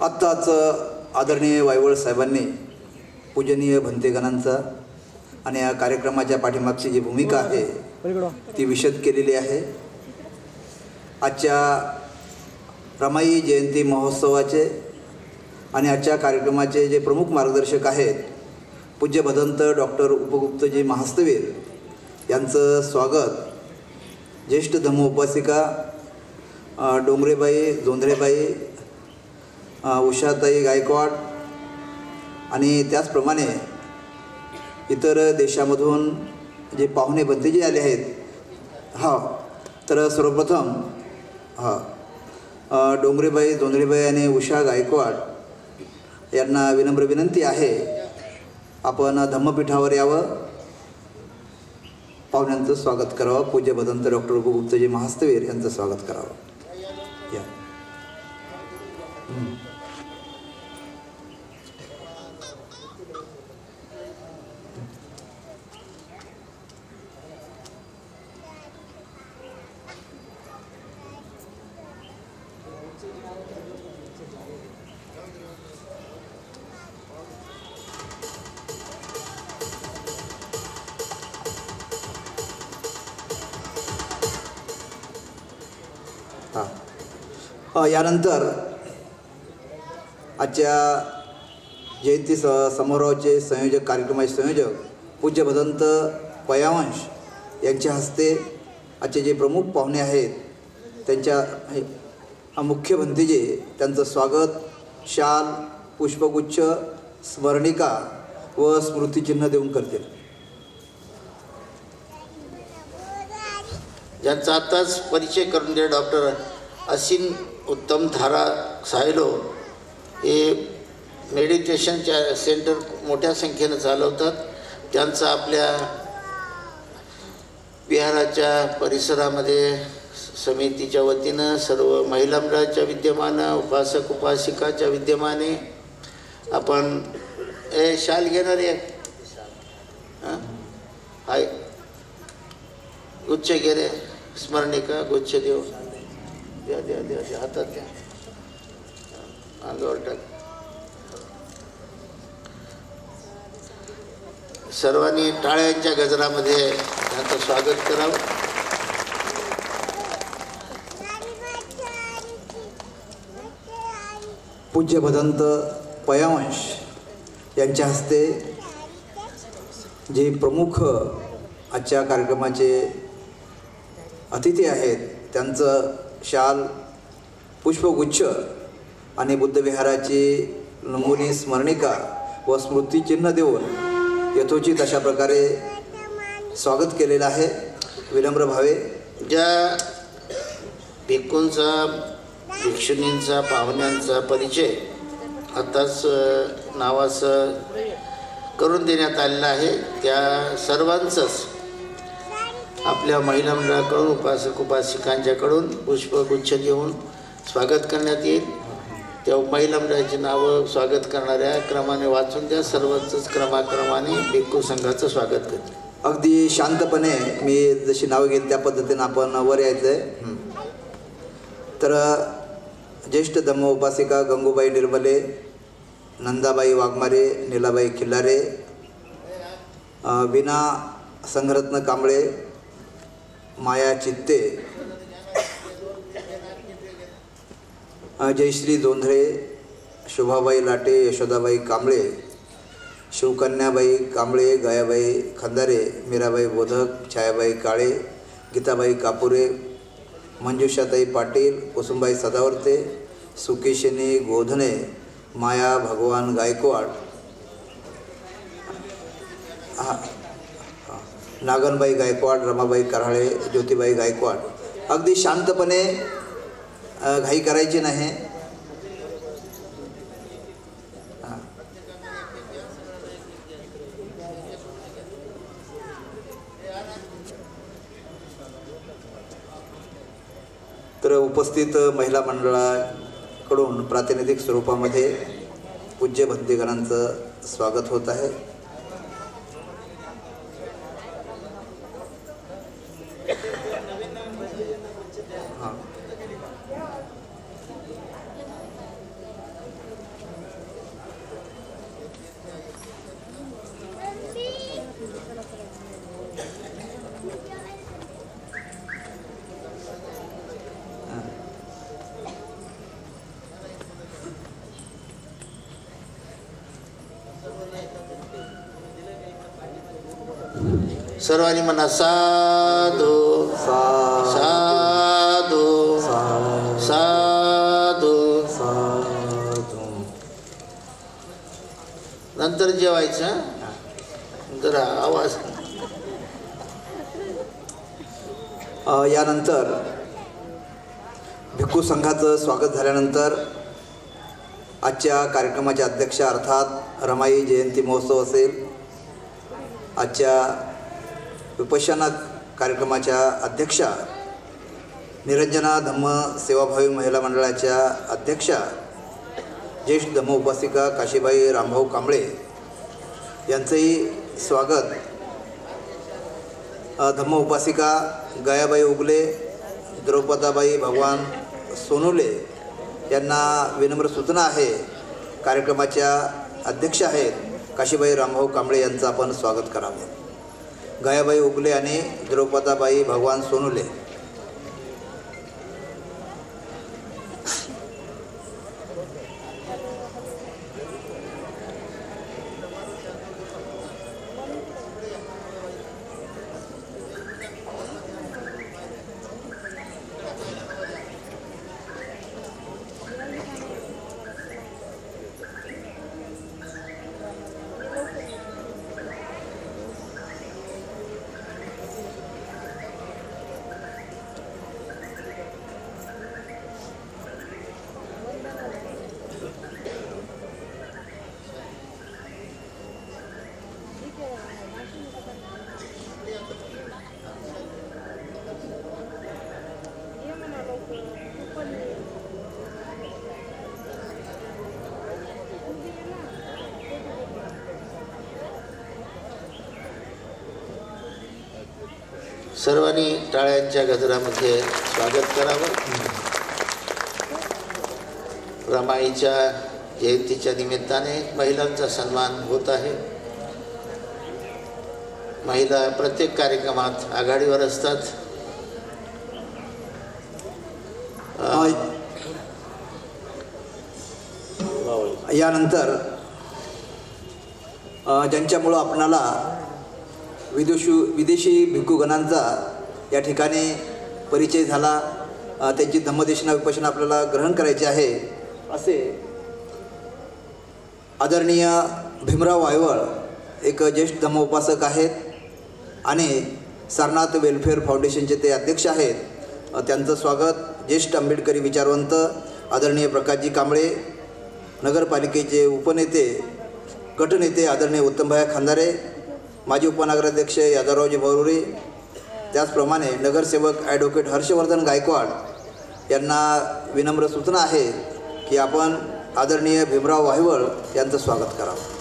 आत्ताच आदरणीय वायवळ साहेबांनी पूजनीय भंतेगणांचा आणि या कार्यक्रमाच्या पाठीमागची जी भूमिका आहे ती विशद केलेली आहे. आजच्या रमाई जयंती महोत्सवाचे आणि आजच्या कार्यक्रमाचे जे प्रमुख मार्गदर्शक आहेत पूज्य भदंत डॉक्टर उपगुप्तजी महास्तवीर यांचं स्वागत ज्येष्ठ धम्मोपासिका डोंगरेबाई जोंधळेबाई उषाताई गायकवाड आणि त्याचप्रमाणे इतर देशामधून जे पाहुणे भंतेजी आले आहेत. तर सर्वप्रथम डोंगरेबाई जोंधळेबाई आणि उषा गायकवाड यांना विनम्र विनंती आहे आपण धम्मपीठावर यावं, पाहुण्यांचं स्वागत करावं. पूज्य भदंत डॉक्टर उपगुप्तजी महास्तवीर यांचं स्वागत करावं. या यानंतर आजच्या जयंती समारोहाचे संयोजक कार्यक्रमाचे संयोजक पूज्य भदंत पयावंश यांच्या हस्ते आजचे जे प्रमुख पाहुणे आहेत त्यांच्या मुख्य भंतेजी त्यांचं स्वागत शाल पुष्पगुच्छ स्मरणिका व स्मृतिचिन्ह देऊन करतील. ज्यांचा आताच परिचय करून दिला डॉक्टर असीम उत्तम धारा सायलो हे मेडिटेशनच्या सेंटर मोठ्या संख्येनं चालवतात. त्यांचा आपल्या विहाराच्या परिसरामध्ये समितीच्या वतीनं सर्व महिला मंडळाच्या विद्यमानं उपासक उपासिकाच्या विद्यमाने आपण शाल घेणार आहे. हाय गुच्छ घे रे स्मरणिका गुच्छ देऊ द्या द्या द्या द्या हातात द्या अंगावर टाक. सर्वांनी टाळ्यांच्या गजरामध्ये त्यांचं स्वागत करावं. पूज्य भदंत पयावंश यांच्या हस्ते जे प्रमुख आजच्या कार्यक्रमाचे अतिथी आहेत त्यांचं शाल पुष्पगुच्छ आणि बुद्धविहाराची नमुनी स्मरणिका व स्मृतिचिन्ह देऊन यथोचित अशा प्रकारे स्वागत केलेलं आहे. विनम्र भावे. ज्या भिक्खूंचा भिक्षुणींचा पाहुण्यांचा परिचय आताच नावाचं करून देण्यात आलेला आहे त्या सर्वांचंच आपल्या महिला मंडळाकडून उपासक उपासिकांच्याकडून पुष्पगुच्छ देऊन स्वागत करण्यात येईल. त्या महिला मंडळाची नावं स्वागत करणाऱ्या क्रमाने वाचून द्या. सर्वच क्रमाक्रमाने भिक्खू संघाचं स्वागत करते. अगदी शांतपणे मी जशी नावं घेईल त्या पद्धतीनं आपण वर यायचं आहे. तर ज्येष्ठ धम्म उपासिका गंगूबाई निर्मले, नंदाबाई वाघमारे, नीलाबाई खिल्लारे, विना संघरत्न कांबळे, माया चित्ते, जयश्री जोंधळे, शोभाबाई लाटे, यशोदाबाई कांबळे, शिवकन्याबाई कांबळे, गयाबाई खंदारे, मीराबाई बोधक, छायाबाई काळे, गीताबाई कापुरे, मंजुषाताई पाटील, कुसुमबाई सदावर्ते, सुकेशिनी गोधने, माया भगवान गायकवाड, नागनबाई गायकवाड, रमाबाई कराळे, ज्योतिबाई गायकवाड. अगदी शांतपणे घाई करायची नाही. तर उपस्थित महिला मंडळाकडून प्रातिनिधिक स्वरूपामध्ये पूज्य भंतेगणांचं स्वागत होत आहे. सर्वांनी म्हणा साधू साधू साधू. नंतर जेवायचं. जरा आवाज. यानंतर भिक्खू संघाचं स्वागत झाल्यानंतर आजच्या कार्यक्रमाच्या अध्यक्षा अर्थात रमाई जयंती महोत्सव असेल. आजच्या विपश्यना कार्यक्रमाच्या अध्यक्षा निरंजना धम्म सेवाभावी महिला मंडळाच्या अध्यक्षा ज्येष्ठ धम्म उपासिका काशीबाई रामभाऊ कांबळे यांचंही स्वागत. धम्म उपासिका गयाबाई उगले, द्रौपदाबाई भगवान सोनुले यांना विनम्र सूचना आहे. कार्यक्रमाच्या अध्यक्ष आहेत काशीबाई रामभाऊ कांबळे यांचं आपण स्वागत करावे. गयाबाई उगले आणि द्रौपदाबाई भगवान सोनुले. सर्वांनी टाळ्यांच्या गजरामध्ये स्वागत करावं. रमाईच्या जयंतीच्या निमित्ताने महिलांचा सन्मान होत आहे. महिला प्रत्येक कार्यक्रमात आघाडीवर असतात. यानंतर ज्यांच्यामुळं आपणाला विदेशी भिक्खूगणांचा या ठिकाणी परिचय झाला, त्यांची धम्मदेशना विपश्यना आपल्याला ग्रहण करायची आहे असे आदरणीय भीमराव वायवळ एक ज्येष्ठ धम्मोपासक आहेत आणि सारनाथ वेलफेअर फाउंडेशनचे ते अध्यक्ष आहेत. त्यांचं स्वागत. ज्येष्ठ आंबेडकरी विचारवंत आदरणीय प्रकाशजी कांबळे, नगरपालिकेचे उपनेते गटनेते आदरणीय उत्तमभाई खांदारे, माजी उपनगराध्यक्ष यादवरावजी बरोरे, त्याचप्रमाणे नगरसेवक ॲडव्होकेट हर्षवर्धन गायकवाड यांना विनम्र सूचना आहे की आपण आदरणीय भीमराव वायवळ यांचं स्वागत करावं.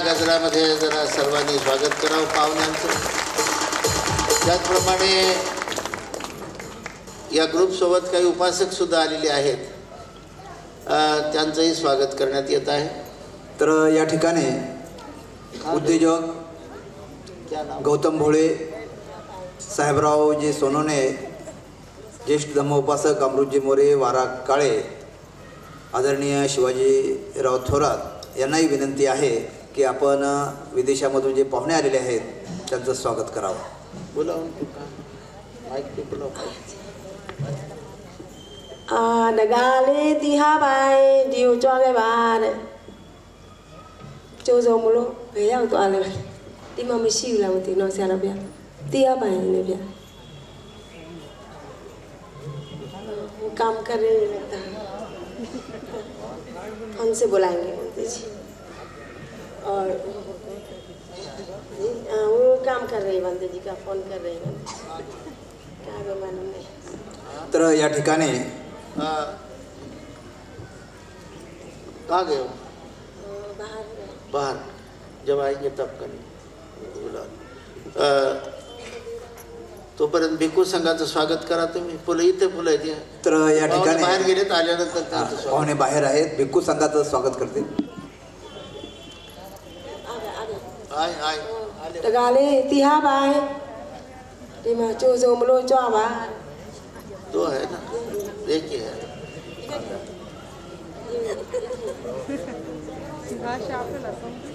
गजरामध्ये जरा सर्वांनी स्वागत करावं पाहुण्यांचं. त्याचप्रमाणे या ग्रुपसोबत काही उपासकसुद्धा आलेले आहेत, त्यांचंही स्वागत करण्यात येत आहे. तर या ठिकाणी उद्योजक गौतम भोळे, साहेबरावजी सोनोने, ज्येष्ठ धम्मोपासक अमृतजी मोरे, वारा काळे, आदरणीय शिवाजीराव थोरात यांनाही विनंती आहे की आपण विदेशामधून जे पाहुणे आलेले आहेत त्यांचं स्वागत करावं. बोला माईक पे बोला. Nagale tiha bai điều cho cái bà này cho rồi một lúc về nhau tụi anh đi mà mới siêu là một tí nó sẽ là biết tiha bai này biết काम कर रहे हैं लगता है phone से बुलाएंगे बोलते जी और वो काम कर रहे हैं बंदे जी का फोन कर रहे हैं क्या है मालूम नहीं तर या ठिकाणी कहाँ गए हो? बाहर बाहर जब आएंगे तब करेंगे बोला तोपर्यंत भिक्खू संघाचं स्वागत करा तुम्ही. फुलं इथे फुलं आहेत. तर या ठिकाणी बाहेर गेलेत आल्यानंतर त्यांचं स्वागत. पाहुणे बाहेर आहेत. भिक्खू संघाचं स्वागत करते. Tagale tiha bai đi mà cho dầu một lô cho bà दो है ना एक ही है. भाषा आपल्याला समजते.